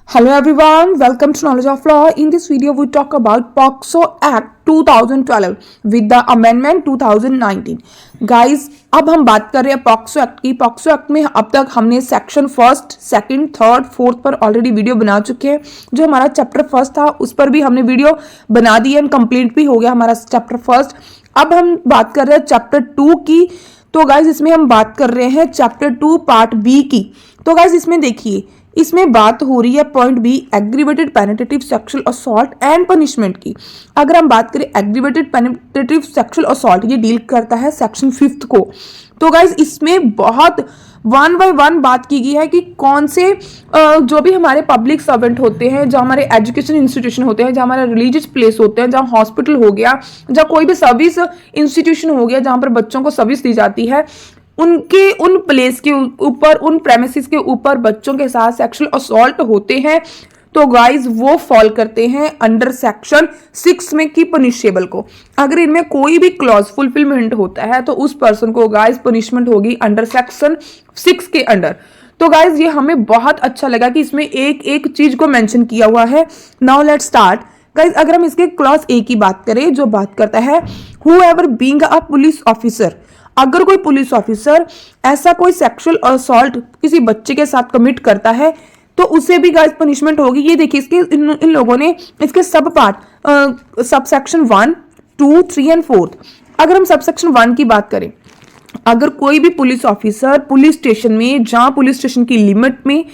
Hello everyone, welcome to Knowledge of Law. In this video, we talk about POCSO Act 2012 with the Amendment 2019. Guys, अब हम बात कर रहे हैं POCSO act की। पॉक्सो एक्ट में अब तक हमने section first, second, third, fourth पर ऑलरेडी वीडियो बना चुके हैं। जो हमारा चैप्टर फर्स्ट था उस पर भी हमने वीडियो बना दी है, कंप्लीट भी हो गया हमारा चैप्टर फर्स्ट। अब हम बात कर रहे हैं चैप्टर 2 की। तो गाइज इसमें हम बात कर रहे हैं चैप्टर 2 पार्ट बी की। तो गाइज इसमें देखिए, इसमें बात हो रही है point B, aggravated penetrative sexual assault and punishment की। अगर हम बात करें एग्रीवेटेड पेनिट्रेटिव सेक्सुअल असॉल्ट, ये डील करता है सेक्शन 5 को। तो गाइज इसमें बहुत वन बाय वन बात की गई है कि कौन से जो भी हमारे पब्लिक सर्वेंट होते हैं, जो हमारे एजुकेशन इंस्टीट्यूशन होते हैं, जहाँ हमारे रिलीजियस प्लेस होते हैं, जहाँ हॉस्पिटल हो गया, जहाँ कोई भी सर्विस इंस्टीट्यूशन हो गया, जहाँ पर बच्चों को सर्विस दी जाती है, उनके उन प्लेस के ऊपर, उन प्रेमिसेस के ऊपर बच्चों के साथ सेक्सुअल असॉल्ट होते हैं, तो गाइज वो फॉल करते हैं अंडर सेक्शन 6 में की पनिशेबल को। अगर इनमें कोई भी क्लॉज फुलफिलमेंट होता है तो उस पर्सन को गाइज पनिशमेंट होगी अंडर सेक्शन 6 के अंडर। तो गाइज ये हमें बहुत अच्छा लगा कि इसमें एक एक चीज को मेंशन किया हुआ है। Now let's start guys. अगर हम इसके क्लॉज ए की बात करें, जो बात करता है whoever being a police officer, अगर कोई पुलिस ऑफिसर ऐसा कोई सेक्सुअल असॉल्ट किसी बच्चे के साथ कमिट करता है तो उसे भी गाइस पनिशमेंट होगी। ये देखिए, इसके इन लोगों ने इसके सब पार्ट सब सेक्शन 1, 2, 3 एंड 4। अगर हम सब सेक्शन 1 की बात करें, अगर कोई भी पुलिस ऑफिसर पुलिस स्टेशन में, जहां पुलिस स्टेशन की लिमिट में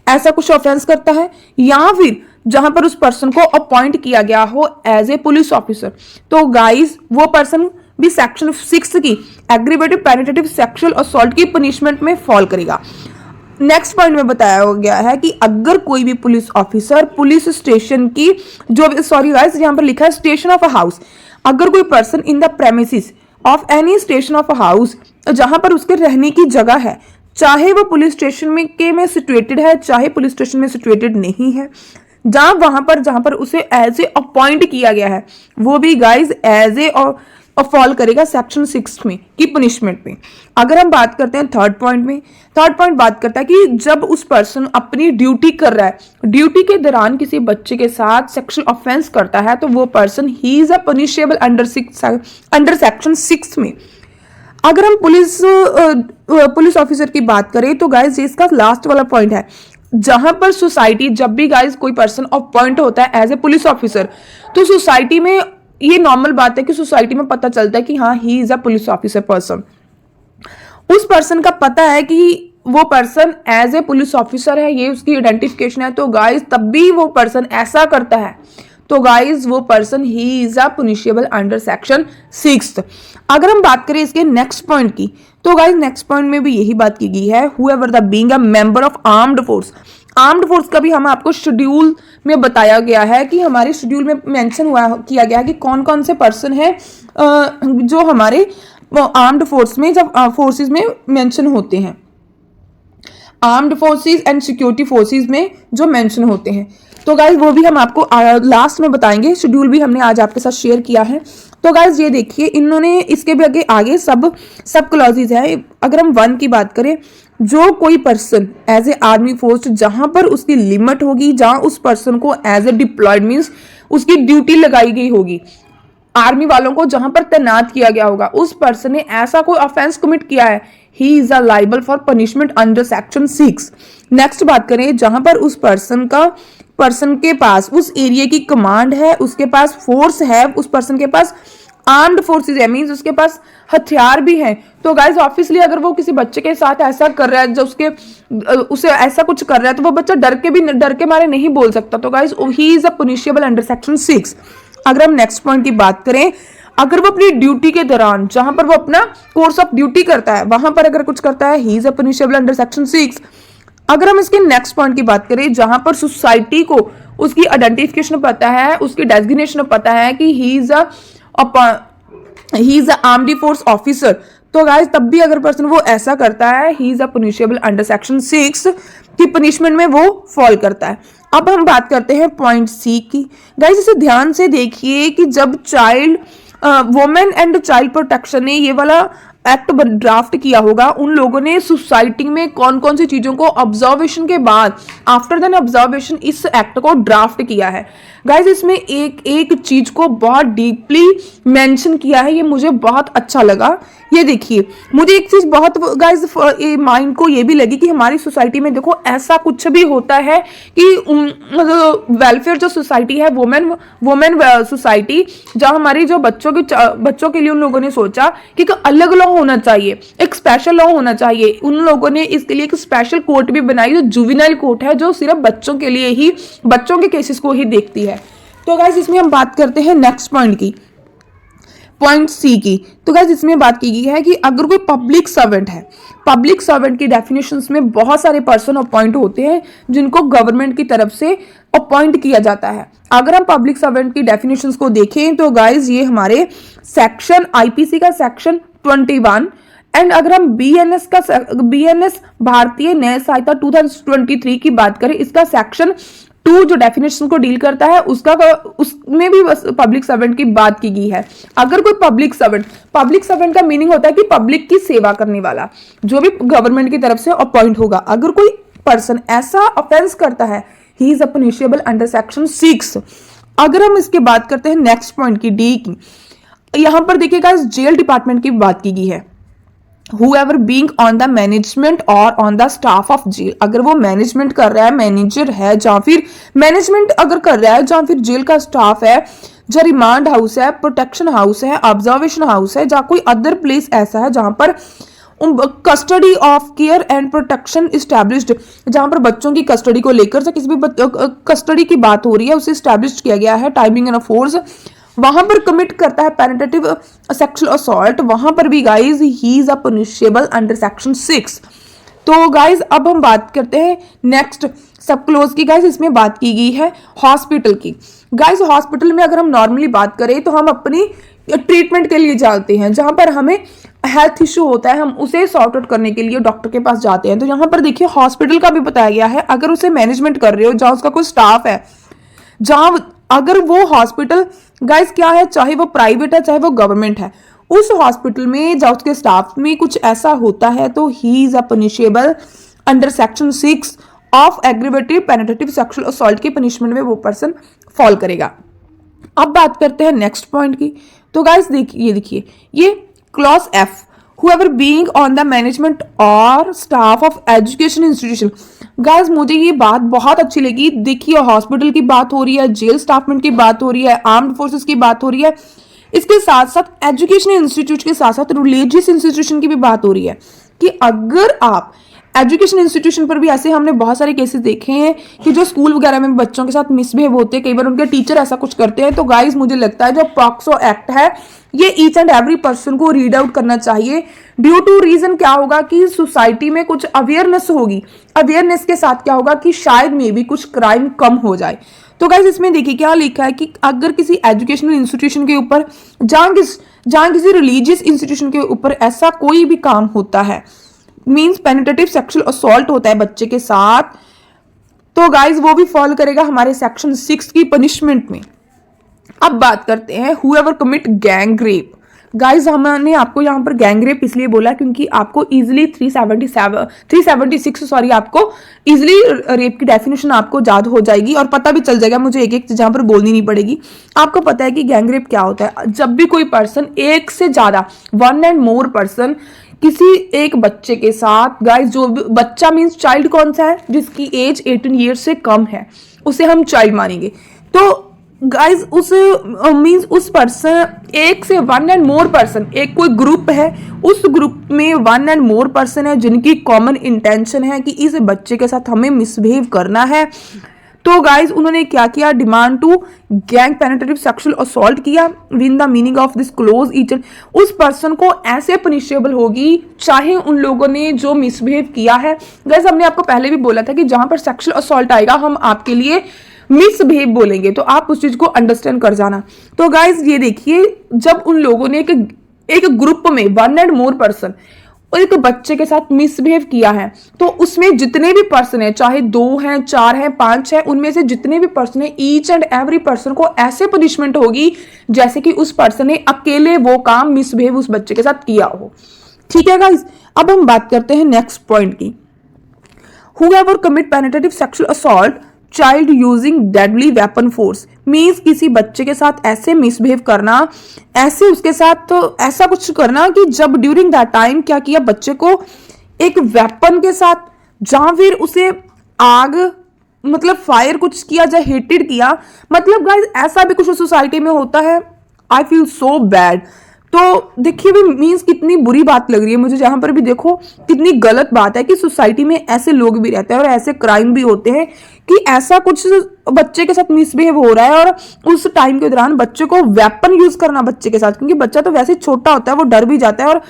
ऐसा कुछ ऑफेंस करता है, या फिर जहां पर उस पर्सन को अपॉइंट किया गया हो एज ए पुलिस ऑफिसर, तो गाइस वो पर्सन भी सेक्शन 6 की एग्रीवेटेड पेनिट्रेटिव सेक्सुअल असॉल्ट की पनिशमेंट में फॉल करेगा। नेक्स्ट पॉइंट में बताया गया है कि अगर कोई भी पुलिस ऑफिसर पुलिस स्टेशन की, जो सॉरी गाइस यहाँ पर लिखा है स्टेशन ऑफ अ हाउस, अगर कोई person in the premises of any station of a house, जहां पर उसके रहने की जगह है, चाहे वो पुलिस स्टेशन में सिचुएटेड है, चाहे पुलिस स्टेशन में सिचुएटेड नहीं है, जहां पर उसे एज ए अपॉइंट किया गया है, वो भी गाइज एज ए फॉल करेगा सेक्शन 6 में की पनिशमेंट में। अगर हम बात करते हैं थर्ड पॉइंट में, थर्ड पॉइंट बात करता है कि जब उस पर्सन अपनी ड्यूटी कर रहा है, ड्यूटी के दौरान किसी बच्चे के साथ सेक्सुअल ऑफेंस करता है, तो वो person he is a punishable under section 6 में। अगर हम पुलिस ऑफिसर की बात करें तो गाइज इसका लास्ट वाला पॉइंट है, जहां पर सोसाइटी, जब भी गाइज कोई पर्सन अपॉइंट होता है एज ए पुलिस ऑफिसर, तो सोसाइटी में ये नॉर्मल बात है कि सोसाइटी में पता चलता है कि हाँ he is a police officer person. उस पर्सन का पता है कि वो person as a police officer है, ये उसकी आइडेंटिफिकेशन है। तो गाइज तब भी वो पर्सन ऐसा करता है तो गाइज वो person he is a punishable under section 6। अगर हम बात करें इसके नेक्स्ट पॉइंट की, तो गाइज नेक्स्ट पॉइंट में भी यही बात की गई है, whoever the being a member of armed force. Armed force का भी हम आपको शेड्यूल में बताया गया है कि हमारे शेड्यूल में मेंशन किया गया है कि कौन कौन से पर्सन है जो हमारे आर्म्ड फोर्स में, जब फोर्सेस में मेंशन होते हैं, armed forces and security forces में जो मेंशन होते हैं। तो गाइज वो भी हम आपको लास्ट में बताएंगे, शेड्यूल भी हमने आज आपके साथ शेयर किया है। तो गाइज ये देखिए, इन्होंने इसके भी आगे सब क्लॉजेज है। अगर हम 1 की बात करें, जो कोई person as a army force, जहां पर उसकी लिमिट होगी, जहां उस पर्सन को एज ए डिप्लॉयड मीन्स उसकी ड्यूटी लगाई गई होगी, आर्मी वालों को जहां पर तैनात किया गया होगा, उस पर्सन ने ऐसा कोई ऑफेंस कमिट किया है, he is a liable for punishment under section 6। Next बात करें, जहां पर उस पर्सन के पास उस एरिया की कमांड है, उसके पास फोर्स है, उस पर्सन के पास आर्म्ड फोर्सेस है, मींस उसके पास हथियार भी हैं। तो गाइज ऑब्वियसली अगर वो किसी बच्चे के साथ ऐसा कर रहा है, जो उसे ऐसा कुछ कर रहा है, तो वो बच्चा डर के मारे नहीं बोल सकता। तो guys he is a punishable under section 6। अगर हम नेक्स्ट पॉइंट की बात करें, अगर वो अपनी ड्यूटी के दौरान, जहां पर वो अपना कोर्स ऑफ ड्यूटी करता है, वहां पर अगर कुछ करता है, he is a punishable under section 6। अगर हम इसके नेक्स्ट पॉइंट की बात करें, जहां पर सोसाइटी को उसकी आइडेंटिफिकेशन पता है, उसकी डेजिग्नेशन पता है कि ही is a armed force officer, तो गाइज तब भी अगर पर्सन वो ऐसा करता है, he is a punishable under section 6 की पनिशमेंट में वो फॉल करता है। अब हम बात करते हैं पॉइंट सी की। गाइज इसे ध्यान से देखिए कि जब child women and child protection ने ये वाला एक्ट ड्राफ्ट किया होगा उन लोगों ने सोसाइटी में कौन कौन सी चीजों को ऑब्जर्वेशन के बाद आफ्टर देन ऑब्जर्वेशन इस एक्ट को ड्राफ्ट किया है। गाइज इसमें एक एक चीज को बहुत डीपली मेंशन किया है, ये मुझे बहुत अच्छा लगा। ये देखिए मुझे एक चीज बहुत गाइज माइंड को ये भी लगी कि हमारी सोसाइटी में देखो ऐसा कुछ भी होता है कि वेलफेयर जो सोसाइटी है, वुमेन सोसाइटी, जहाँ हमारी जो बच्चों के लिए उन लोगों ने सोचा कि एक अलग लॉ होना चाहिए, एक स्पेशल लॉ होना चाहिए। उन लोगों ने इसके लिए एक स्पेशल कोर्ट भी बनाई जो जुवेनाइल कोर्ट है, जो सिर्फ बच्चों के लिए ही, बच्चों के केसेस को ही देखती है। तो गाइज इसमें हम बात करते हैं नेक्स्ट पॉइंट की, पॉइंट सी की। तो गाइस इसमें बात की गई है कि अगर कोई पब्लिक सर्वेंट है, पब्लिक सर्वेंट की डेफिनेशंस में बहुत सारे पर्सन अपॉइंट होते हैं जिनको गवर्नमेंट की तरफ से अपॉइंट किया जाता है। अगर हम पब्लिक सर्वेंट की डेफिनेशंस को देखें तो गाइस ये हमारे सेक्शन आईपीसी का सेक्शन 21 एंड अगर हम बीएनएस भारतीय न्याय संहिता 2023 की बात करें, इसका सेक्शन 2 जो डेफिनेशन को डील करता है उसमें भी पब्लिक सर्वेंट की बात की गई है। अगर कोई पब्लिक सर्वेंट का मीनिंग होता है कि पब्लिक की सेवा करने वाला, जो भी गवर्नमेंट की तरफ से अपॉइंट होगा। अगर कोई पर्सन ऐसा ऑफेंस करता है, he is punishable under section 6। अगर हम इसके बात करते हैं नेक्स्ट पॉइंट की, डी की, यहां पर देखिएगा जेल डिपार्टमेंट की बात की गई है। whoever being on the management or on the staff of jail, अगर वो मैनेजमेंट कर रहा है, मैनेजर है, या फिर मैनेजमेंट अगर कर रहा है, या फिर जेल का स्टाफ है, जो रिमांड हाउस है, प्रोटेक्शन हाउस है, ऑब्जर्वेशन हाउस है, या कोई अदर प्लेस ऐसा है जहां पर custody of care and protection established, जहां पर बच्चों की कस्टडी को लेकर से किसी भी कस्टडी की बात हो रही है, उसे इस्टेब्लिश किया गया है, टाइमिंग एंड फोर्स, वहां पर कमिट करता है पेनिट्रेटिव सेक्सुअल असॉल्ट, वहां पर भी guys he is punishable under section 6। तो गाइज अब हम बात करते हैं नेक्स्ट सब क्लोज की। गाइज इसमें बात की गई है हॉस्पिटल की। गाइज हॉस्पिटल में अगर हम नॉर्मली बात करें तो हम अपनी ट्रीटमेंट के लिए जाते हैं, जहां पर हमें हेल्थ इश्यू होता है, हम उसे सॉर्ट आउट करने के लिए डॉक्टर के पास जाते हैं। तो यहाँ पर देखिए हॉस्पिटल का भी बताया गया है, अगर उसे मैनेजमेंट कर रहे हो, जहां उसका कोई स्टाफ है, जहां अगर वो हॉस्पिटल गाइस क्या है, चाहे वो प्राइवेट है चाहे वो गवर्नमेंट है, उस हॉस्पिटल में जब उसके स्टाफ में कुछ ऐसा होता है तो he is punishable under section 6 of aggravated penetrative sexual assault की पनिशमेंट में वो पर्सन फॉल करेगा। अब बात करते हैं नेक्स्ट पॉइंट की। तो गाइस देखिए ये clause F, whoever being on the management or staff of education institution। Guys मुझे ये बात बहुत अच्छी लगी। देखिए हॉस्पिटल की बात हो रही है, जेल स्टाफमेंट की बात हो रही है, आर्म्ड फोर्सेस की बात हो रही है, इसके साथ साथ एजुकेशन इंस्टीट्यूट के साथ साथ रिलीजियस इंस्टीट्यूशन की भी बात हो रही है कि अगर आप एजुकेशन इंस्टीट्यूशन पर भी ऐसे हमने बहुत सारे केसेस देखे हैं कि जो स्कूल वगैरह में बच्चों के साथ मिसबिहेव होते हैं, कई बार उनके टीचर ऐसा कुछ करते हैं। तो गाइस मुझे लगता है जो पॉक्सो एक्ट है ये ईच एंड एवरी पर्सन को रीड आउट करना चाहिए। ड्यू टू रीजन क्या होगा कि सोसाइटी में कुछ अवेयरनेस होगी, अवेयरनेस के साथ क्या होगा कि शायद में भी कुछ क्राइम कम हो जाए। तो गाइस इसमें देखिए क्या लिखा है कि अगर किसी एजुकेशनल इंस्टीट्यूशन के ऊपर जहां किसी रिलीजियस इंस्टीट्यूशन के ऊपर ऐसा कोई भी काम होता है, मीन्स पेनिट्रेटिव सेक्सुअल असॉल्ट होता है बच्चे के साथ, तो गाइस वो भी फॉल करेगा हमारे सेक्शन 6 की पनिशमेंट में। अब बात करते हैं whoever commit gang rape. Guys हमने आपको यहाँ पर गैंग रेप इसलिए बोला क्योंकि आपको इजिली 376 आपको इजिली रेप की डेफिनेशन आपको याद हो जाएगी और पता भी चल जाएगा, मुझे एक एक चीज यहाँ पर बोलनी नहीं पड़ेगी। आपको पता है कि गैंग रेप क्या होता है, जब भी कोई पर्सन एक से ज्यादा 1 and more पर्सन किसी एक बच्चे के साथ, गाइस जो बच्चा मीन्स चाइल्ड कौन सा है, जिसकी एज 18 ईयर्स से कम है उसे हम चाइल्ड मानेंगे। तो गाइस उस मीन्स उस पर्सन एक से 1 and more पर्सन, एक कोई ग्रुप है, उस ग्रुप में 1 and more पर्सन है जिनकी कॉमन इंटेंशन है कि इस बच्चे के साथ हमें मिसबिहेव करना है। तो गाइज उन्होंने क्या किया, demand to gang penetrative sexual assault किया within the meaning of this clause each and, उस पर्सन को ऐसे पनिशेबल होगी चाहे उन लोगों ने जो मिसबिहेव किया है। गाइज हमने आपको पहले भी बोला था कि जहां पर सेक्सुअल असॉल्ट आएगा हम आपके लिए मिसबिहेव बोलेंगे, तो आप उस चीज को अंडरस्टैंड कर जाना। तो गाइज ये देखिए जब उन लोगों ने एक ग्रुप में 1 and more पर्सन और एक बच्चे के साथ मिसबिहेव किया है, तो उसमें जितने भी पर्सन है, चाहे 2 हैं, 4 हैं, 5 हैं, उनमें से जितने भी पर्सन है, ईच एंड एवरी पर्सन को ऐसे पनिशमेंट होगी जैसे कि उस पर्सन ने अकेले वो काम मिसबिहेव उस बच्चे के साथ किया हो। ठीक है गाइस, अब हम बात करते हैं नेक्स्ट पॉइंट की। Whoever commit penetrative sexual assault child using deadly weapon force, means किसी बच्चे के साथ ऐसे मिसबिहेव करना, ऐसे उसके साथ तो ऐसा कुछ करना कि जब ड्यूरिंग दैट टाइम क्या किया, बच्चे को एक वेपन के साथ या फिर उसे आग मतलब फायर कुछ किया, या हेटेड किया। मतलब गाइस ऐसा भी कुछ सोसाइटी में होता है। I feel so bad. तो देखिए भी मीन्स कितनी बुरी बात लग रही है मुझे, जहां पर भी देखो कितनी गलत बात है कि सोसाइटी में ऐसे लोग भी रहते हैं और ऐसे क्राइम भी होते हैं कि ऐसा कुछ बच्चे के साथ मिसबिहेव हो रहा है और उस टाइम के दौरान बच्चे को वेपन यूज करना बच्चे के साथ, क्योंकि बच्चा तो वैसे छोटा होता है, वो डर भी जाता है, और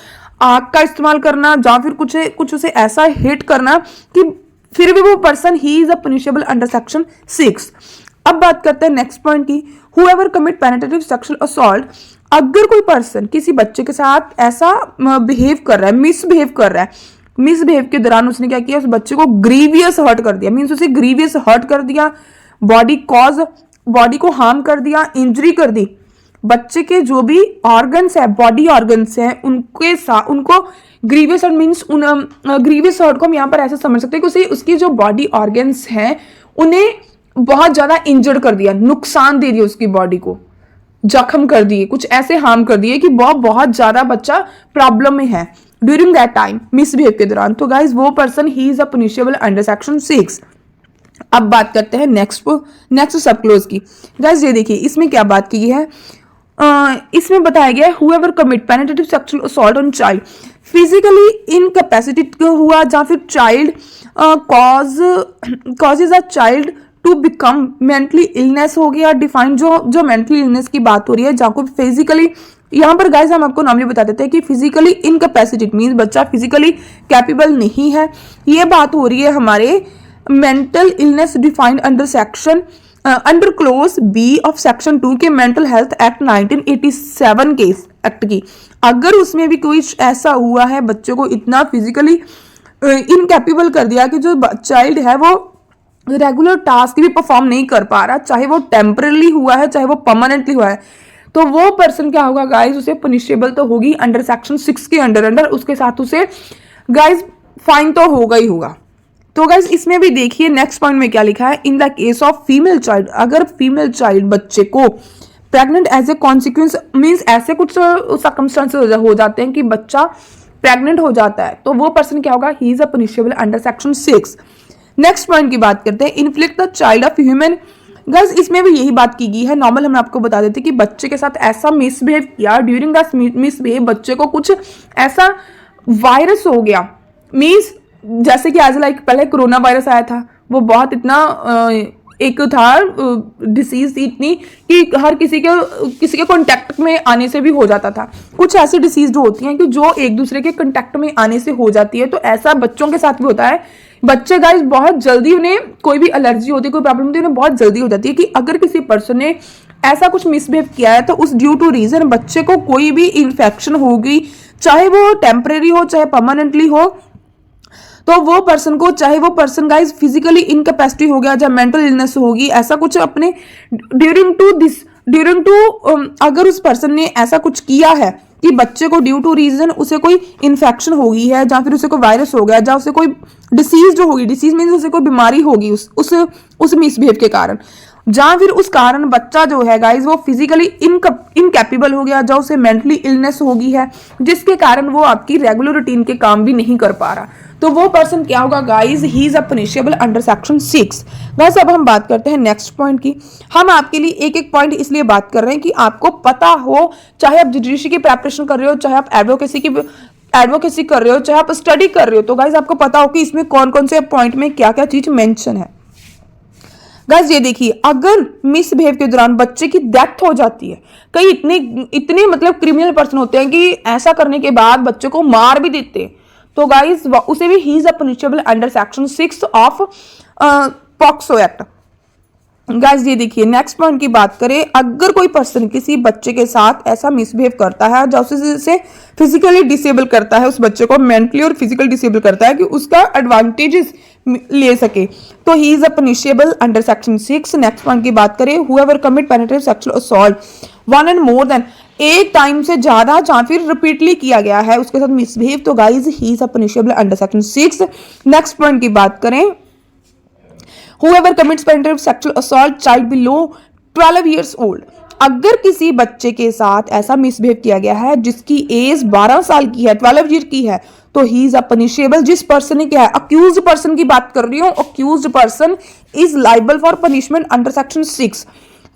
आग का इस्तेमाल करना या फिर कुछ उसे ऐसा हिट करना कि फिर भी वो person he is a punishable under section 6। अब बात करते हैं नेक्स्ट पॉइंट की। Whoever commit penetrative sexual assault, अगर कोई पर्सन किसी बच्चे के साथ ऐसा बिहेव कर रहा है, मिसबिहेव कर रहा है, मिसबिहेव के दौरान उसने क्या किया, उस बच्चे को ग्रीवियस हर्ट कर दिया, मीन्स उसे ग्रीवियस हर्ट कर दिया, बॉडी को हार्म कर दिया, इंजरी कर दी, बच्चे के जो भी ऑर्गन्स है, बॉडी ऑर्गन्स हैं, उनके साथ उनको grievous hurt means grievous hurt को हम यहाँ पर ऐसे समझ सकते हैं कि उसे उसकी जो बॉडी ऑर्गन्स हैं उन्हें बहुत ज्यादा इंजर्ड कर दिया, नुकसान दे दिया, उसकी बॉडी को जख्म कर दिए, कुछ ऐसे हार्म कर दिए कि बहुत ज्यादा बच्चा प्रॉब्लम में है ड्यूरिंग दैट टाइम मिसबिहेव के दौरान। तो गाइज वो person he is a punishable under section 6। अब बात करते हैं नेक्स्ट सब क्लोज की। गाइज ये देखिए इसमें क्या बात की है, इसमें बताया गया है whoever commit penetrative sexual assault on child physically incapacitated हुआ, या फिर child causes a child to become mentally illness हो गया डिफाइन, जो मेंटली इलनेस की बात हो रही है, जहाँ को फिजिकली, यहाँ पर गाइज हम आपको नॉर्मली बता देते हैं कि फिजिकली इनकैपेसिटेड मीन्स बच्चा फिजिकली कैपेबल नहीं है। ये बात हो रही है हमारे mental illness defined under clause B of section 2 के मेंटल हेल्थ एक्ट 1987 के एक्ट की। अगर उसमें भी कोई ऐसा हुआ है, बच्चे को इतना फिजिकली इनकैपेबल कर दिया कि जो चाइल्ड है वो रेगुलर टास्क भी परफॉर्म नहीं कर पा रहा, चाहे वो टेम्परली हुआ है चाहे वो परमानेंटली हुआ है, तो वो पर्सन क्या होगा गाइज, उसे पनिशेबल तो होगी अंडर सेक्शन 6 के अंडर उसके साथ उसे गाइज फाइन तो होगा ही होगा। तो गाइज इसमें भी देखिए नेक्स्ट पॉइंट में क्या लिखा है, in the case of female child, अगर फीमेल चाइल्ड बच्चे को pregnant as a consequence means ऐसे कुछ सर्कमस्टांसेस हो जाते हैं कि बच्चा प्रेग्नेंट हो जाता है, तो वो पर्सन क्या होगा, ही is a punishable under section 6। Next point की बात करते हैं, inflict the child of human. Guys इसमें भी यही बात की गई है। नॉर्मल हम आपको बता देते कि बच्चे के साथ ऐसा मिसबिहेव किया, ड्यूरिंग द मिसबिहेव बच्चे को कुछ ऐसा वायरस हो गया, मीन्स जैसे कि एज लाइक पहले कोरोना वायरस आया था, वो बहुत इतना एक था डिसीज थी इतनी कि हर किसी के कांटेक्ट में आने से भी हो जाता था। कुछ ऐसी डिसीज जो होती हैं कि जो एक दूसरे के कांटेक्ट में आने से हो जाती है, तो ऐसा बच्चों के साथ भी होता है। बच्चे गाइस बहुत जल्दी उन्हें कोई भी एलर्जी होती है, कोई प्रॉब्लम होती है, उन्हें बहुत जल्दी हो जाती है कि अगर किसी पर्सन ने ऐसा कुछ मिसबिहेव किया है तो उस ड्यू टू रीजन बच्चे को कोई भी इन्फेक्शन होगी, चाहे वो टेम्परेरी हो चाहे परमानेंटली हो, तो वो पर्सन को, चाहे वो पर्सन गाइज फिजिकली इनकैपेसिटी हो गया या मेंटल इलनेस होगी, ऐसा कुछ अपने ड्यूरिंग टू अगर उस पर्सन ने ऐसा कुछ किया है कि बच्चे को ड्यू टू रीजन उसे कोई इन्फेक्शन होगी है, या फिर उसे कोई वायरस हो गया, या उसे कोई डिसीज जो होगी, डिसीज मीन्स उसे कोई बीमारी होगी उस मिसबिहेव के कारण, या फिर उस कारण बच्चा जो है गाइज वो फिजिकली इनकैपेबल हो गया, या उसे मेंटली इलनेस होगी है, जिसके कारण वो आपकी रेगुलर रूटीन के काम भी नहीं कर पा रहा, तो वो पर्सन क्या होगा guys, he is a punishable under section 6। बस अब हम बात करते हैं नेक्स्ट पॉइंट की। हम आपके लिए एक एक पॉइंट इसलिए बात कर रहे हैं कि आपको पता हो, चाहे आप जुडिशरी की प्रिपरेशन कर रहे हो, चाहे आप एडवोकेसी कर रहे हो, चाहे आप स्टडी कर रहे हो, तो गाइज आपको पता हो कि इसमें कौन कौन से पॉइंट में क्या क्या चीज मेंशन है। गाइस ये देखिए, अगर मिसबिहेव के दौरान बच्चे की डेथ हो जाती है, कई इतने मतलब क्रिमिनल पर्सन होते हैं कि ऐसा करने के बाद बच्चे को मार भी देते हैं, तो गाइस उसे भी ही is a punishable under section 6 of POCSO act. Guys ये देखिए नेक्स्ट पॉइंट की बात करें, अगर कोई पर्सन किसी बच्चे के साथ ऐसा मिसबिहेव करता है जो उसे फिजिकली डिसेबल करता है, उस बच्चे को मेंटली और फिजिकली डिसेबल करता है, कि उसका एडवांटेजेस ले सके, तो he is a punishable under section 6। Next point की बात करें, whoever commit penetrative sexual assault one and more than, एक टाइम से ज्यादा या फिर रिपीटली किया गया है उसके साथ मिसबिहेव, तो guys he is a punishable under section 6। Next point की बात करें, whoever commits penetrative sexual assault child below 12 years old, अगर किसी बच्चे के साथ ऐसा मिसबिहेव किया गया है जिसकी एज 12 साल की है, 12 ईयर की है, तो ही इज अ पनिशेबल। जिस पर्सन ने क्या है, अक्यूज्ड पर्सन की बात कर रही हूं, accused person is liable for punishment under section 6।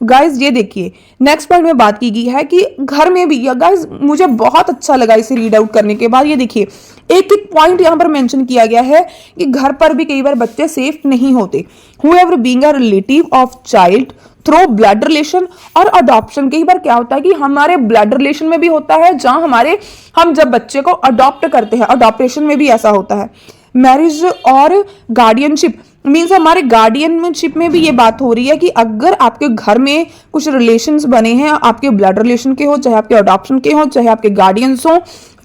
Guys ये देखिए नेक्स्ट पॉइंट में बात की गई है कि घर में भी, गाइज मुझे बहुत अच्छा लगा इसे रीड आउट करने के बाद। ये देखिए एक एक पॉइंट यहां पर मेंशन किया गया है कि घर पर भी कई बार बच्चे सेफ नहीं होते। Whoever being a relative of child through blood relation और अडॉप्शन, कई बार क्या होता है कि हमारे ब्लड रिलेशन में भी होता है, जहां हम जब बच्चे को अडॉप्ट करते हैं, अडॉप्टेशन में भी ऐसा होता है। मैरिज और गार्डियनशिप मीन्स हमारे गार्डियनशिप में भी ये बात हो रही है कि अगर आपके घर में कुछ रिलेशंस बने हैं, आपके ब्लड रिलेशन के हो, चाहे आपके अडॉप्शन के हो, चाहे आपके गार्डियंस हो,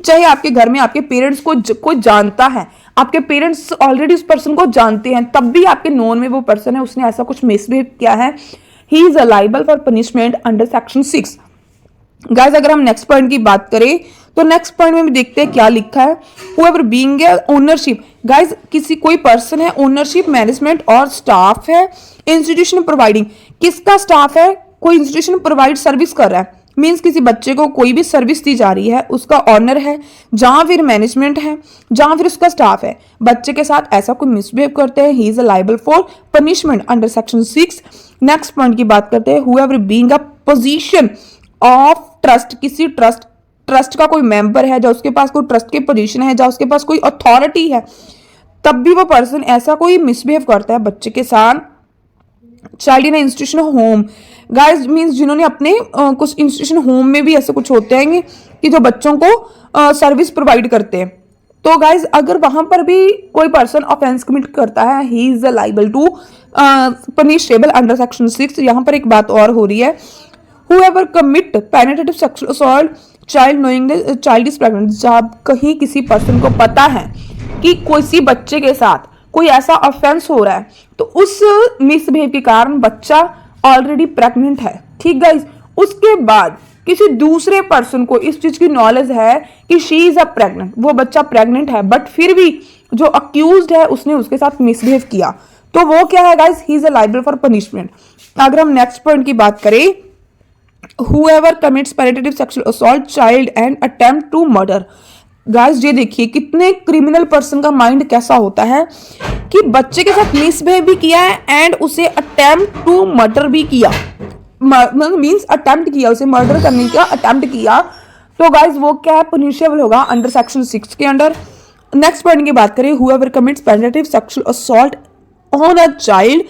चाहे आपके घर में आपके पेरेंट्स को कोई जानता है, आपके पेरेंट्स ऑलरेडी उस पर्सन को जानते हैं, तब भी आपके नोन में वो पर्सन है, उसने ऐसा कुछ मिसबिहेव किया है, he is liable for punishment under section 6। Guys अगर हम नेक्स्ट पॉइंट की बात करें तो नेक्स्ट पॉइंट में भी देखते हैं क्या लिखा है। हुएवर बीइंग ओनरशिप, गाइस किसी कोई पर्सन है, ओनरशिप, मैनेजमेंट और स्टाफ है, इंस्टीट्यूशन प्रोवाइडिंग, किसका स्टाफ है, कोई इंस्टीट्यूशन प्रोवाइड सर्विस कर रहा है, मीन्स किसी बच्चे को कोई भी सर्विस दी जा रही है, उसका ऑनर है, जहां फिर मैनेजमेंट है, जहां फिर उसका स्टाफ है, बच्चे के साथ ऐसा कोई मिसबिहेव करते हैं, he is liable for punishment under section 6। Next point की बात करते हैं, whoever being a position of trust, किसी ट्रस्ट का कोई मेंबर है, या उसके पास कोई ट्रस्ट की पोजीशन है, या उसके पास कोई अथॉरिटी है, तब भी वो पर्सन ऐसा कोई मिसबिहेव करता है बच्चे के साथ। Child in institution home, guys means जिन्होंने अपने कुछ इंस्टीट्यूशन होम में भी ऐसे कुछ होते हैं कि जो बच्चों को सर्विस प्रोवाइड करते हैं, तो गाइस अगर वहां पर भी कोई पर्सन ऑफेंस कमिट करता है, he is liable to punishable under section 6। यहां पर एक बात और हो रही है, whoever commit penetrative sexual assault child knowing the child is pregnant, जब कहीं किसी पर्सन को पता है कि किसी बच्चे के साथ कोई ऐसा ऑफेंस हो रहा है, तो उस मिसबिहेव के कारण बच्चा ऑलरेडी प्रेग्नेंट है, ठीक गाइस, उसके बाद किसी दूसरे पर्सन को इस चीज की नॉलेज है कि शी इज अ प्रेग्नेंट, वो बच्चा प्रेग्नेंट है, बट फिर भी जो अक्यूज्ड है उसने उसके साथ मिसबिहेव किया, तो वो क्या है guys, he is a liable for punishment. अगर हम नेक्स्ट पॉइंट की बात करें, whoever commits penetrative sexual assault child and attempt to murder, guys ये देखिए कितने क्रिमिनल पर्सन का माइंड कैसा होता है कि बच्चे के साथ मिसबिहेव भी किया है एंड उसे अटेम्प्ट टू मर्डर भी किया, मींस अटेम्प्ट किया, उसे मर्डर करने का अटेम्प्ट किया, तो गाइस वो क्या है, पनिशेबल होगा अंडर सेक्शन 6 के अंडर। नेक्स्ट पॉइंट की बात करें, whoever commits penetrative sexual assault on a child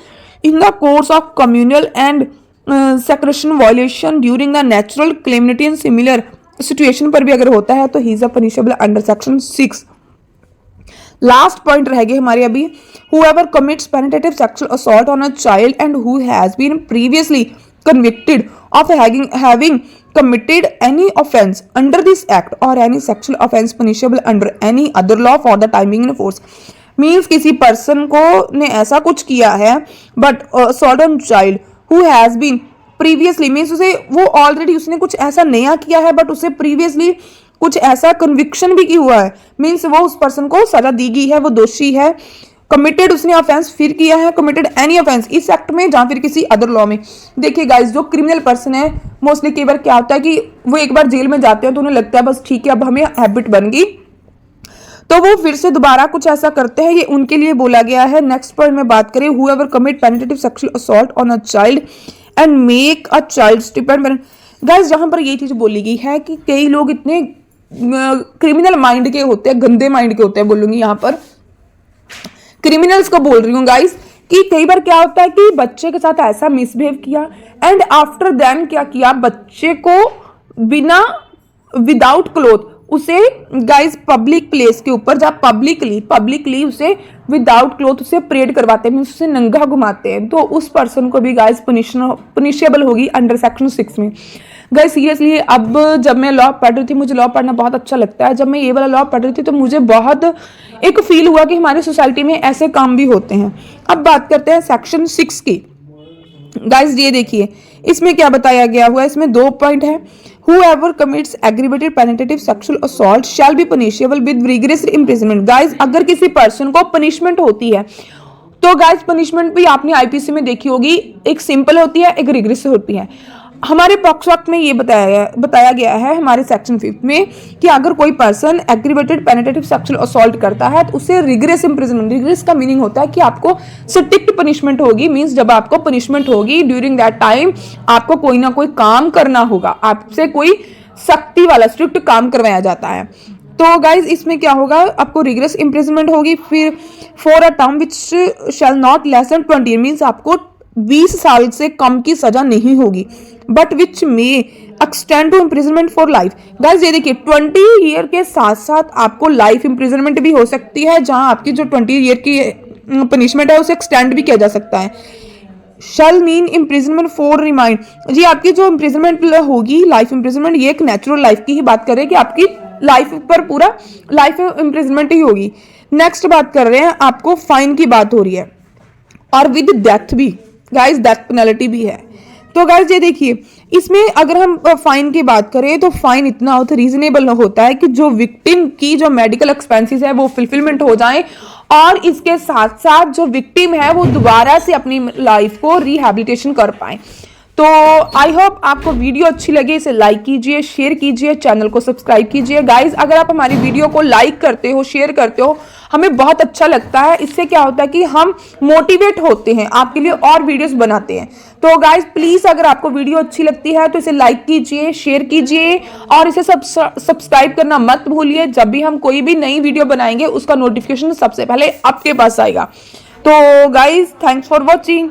in the course of communal and sectarian violation during the natural calamity and similar situation पर भी अगर होता है, तो he is a punishable under section 6। Last point रह गए हमारे अभी, whoever commits penetrative sexual assault on a child and who has been previously convicted of having committed any offense under this act or any sexual offense punishable under any other law for the timing and force, means किसी person को ने ऐसा कुछ किया है but assault on child who has been previously means उसे वो already उसने कुछ ऐसा नया किया है बट उसे प्रीवियसली कुछ ऐसा कन्विक्शन भी किया हुआ है, मीन्स वो उस पर्सन को सजा दी गई है, वो दोषी है, कमिटेड उसने ऑफेंस फिर किया है, कमिटेड एनी ऑफेंस इस एक्ट में जहां फिर किसी अदर लॉ में। देखिए गाइस जो क्रिमिनल पर्सन है मोस्टली कई बार क्या होता है कि वो एक बार जेल में जाते हैं तो उन्हें लगता है बस ठीक है अब हमें हैबिट बन गई, तो वो फिर से दोबारा कुछ ऐसा करते हैं, ये उनके लिए बोला गया है। नेक्स्ट पॉइंट में बात करें, whoever commit penetrative sexual assault on a child and make a child stupid, guys जहां पर ये चीज बोली गई है कि कई लोग इतने क्रिमिनल माइंड के होते हैं, गंदे माइंड के होते हैं, बोलूंगी यहाँ पर क्रिमिनल्स को बोल रही हूँ गाइस, कि कई बार क्या होता है कि बच्चे के साथ ऐसा मिसबिहेव किया एंड आफ्टर देन क्या किया, बच्चे को बिना विदाउट क्लोथ उसे गाइज पब्लिक प्लेस के ऊपर जब पब्लिकली उसे विदाउट क्लोथ उसे परेड करवाते हैं, उसे नंगा घुमाते हैं, तो उस पर्सन को भी गाइज पनिशेबल होगी अंडर सेक्शन 6 में। गाइज सीरियसली अब जब मैं लॉ पढ़ रही थी, मुझे लॉ पढ़ना बहुत अच्छा लगता है, जब मैं ये वाला लॉ पढ़ रही थी तो मुझे बहुत एक फील हुआ कि हमारी सोसाइटी में ऐसे काम भी होते हैं। अब बात करते हैं सेक्शन 6 की। गाइज ये देखिए इसमें क्या बताया गया हुआ है, इसमें 2 पॉइंट है। Whoever commits aggravated penetrative sexual assault shall be punishable with rigorous imprisonment। Guys अगर किसी पर्सन को पनिशमेंट होती है तो गाइज पनिशमेंट भी आपने आईपीसी में देखी होगी, एक सिंपल होती है, एक रिग्रेस होती है। हमारे पॉक्सो एक्ट में ये बताया गया है हमारे सेक्शन 5 में कि अगर कोई person aggravated penetrative sexual assault करता है तो उसे रिग्रेस इंप्रिजनमेंट, रिग्रेस का मीनिंग होता है कि आपको स्ट्रिक्ट पनिशमेंट होगी, मींस जब आपको पनिशमेंट होगी ड्यूरिंग दैट टाइम आपको कोई ना कोई काम करना होगा, आपसे कोई सख्ती वाला स्ट्रिक्ट काम करवाया जाता है। तो गाइज इसमें क्या होगा, आपको रिग्रेस इंप्रिजनमेंट होगी। फिर for a term which shall not less than 20 means आपको 20 साल से कम की सजा नहीं होगी, बट विच में extend to imprisonment for life. Guys ये देखिए 20 ईयर के साथ साथ आपको लाइफ इम्प्रिजनमेंट भी हो सकती है, जहां आपकी जो 20 ईयर की पनिशमेंट है उसे एक्सटेंड भी किया जा सकता है। शल मीन इम्प्रिजनमेंट फॉर रिमाइंड, जी आपकी जो इम्प्रिजनमेंट होगी लाइफ इम्प्रिजनमेंट, ये एक नेचुरल लाइफ की ही बात कर रहे हैं कि आपकी लाइफ पर पूरा लाइफ इम्प्रिजनमेंट ही होगी। नेक्स्ट बात कर रहे हैं, आपको फाइन की बात हो रही है और विद डेथ भी, गाइस डेथ पेनल्टी भी है। तो गाइस ये देखिए इसमें अगर हम फाइन की बात करें तो फाइन इतना होता है, रीजनेबल होता है कि जो विक्टिम की जो मेडिकल एक्सपेंसेस है वो फुलफिलमेंट हो जाए और इसके साथ साथ जो विक्टिम है वो दोबारा से अपनी लाइफ को रिहैबिलिटेशन कर पाए। तो आई होप आपको वीडियो अच्छी लगे, इसे लाइक कीजिए, शेयर कीजिए, चैनल को सब्सक्राइब कीजिए। गाइज अगर आप हमारी वीडियो को लाइक करते हो, शेयर करते हो, हमें बहुत अच्छा लगता है। इससे क्या होता है कि हम मोटिवेट होते हैं, आपके लिए और वीडियोस बनाते हैं। तो गाइज प्लीज अगर आपको वीडियो अच्छी लगती है तो इसे लाइक कीजिए, शेयर कीजिए और इसे सब्सक्राइब करना मत भूलिए। जब भी हम कोई भी नई वीडियो बनाएंगे उसका नोटिफिकेशन सबसे पहले आपके पास आएगा। तो गाइज थैंक्स फॉर वॉचिंग।